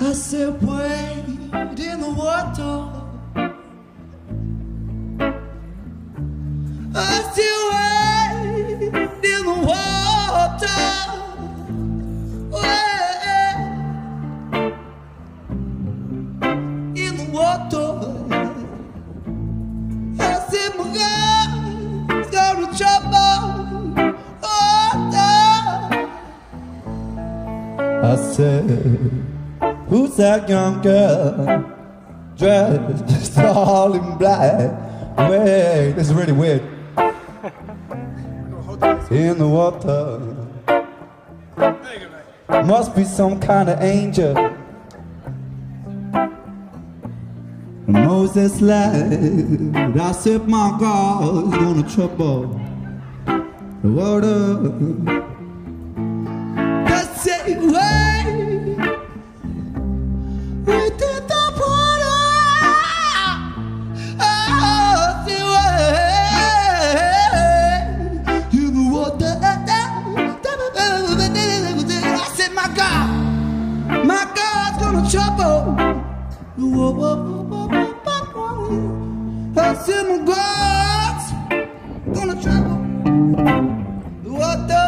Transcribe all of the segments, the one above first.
I said, wade in the water. I still wade in the water. Wade in the water. I said, my God's gonna trouble water. I said, who's that young girl dressed all in black? Wait, this is really weird. In the water. Must be some kind of angel. Moses lied. I said my God's gonna trouble the water. I say, wait. We did the water. Oh, see wait. In the water. I said, my God's gonna trouble. I said, my God's gonna trouble the water.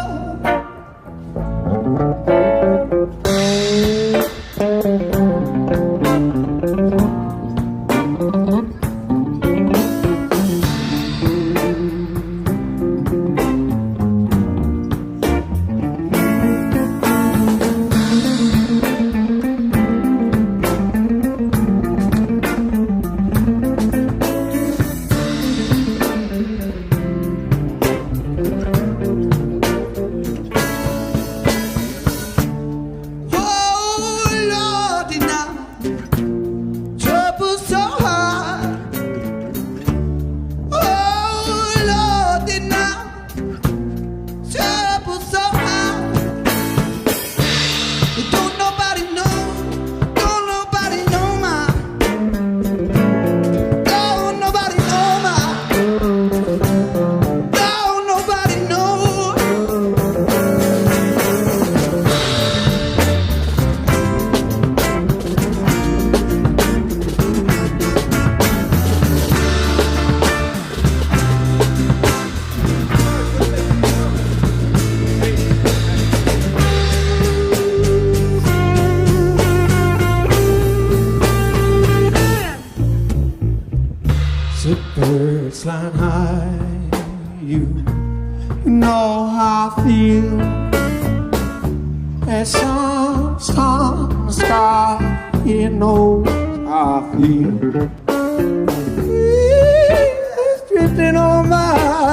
Birds flying high, you know how I feel. And sun's on the sky, you know how I feel. It's drifting on by.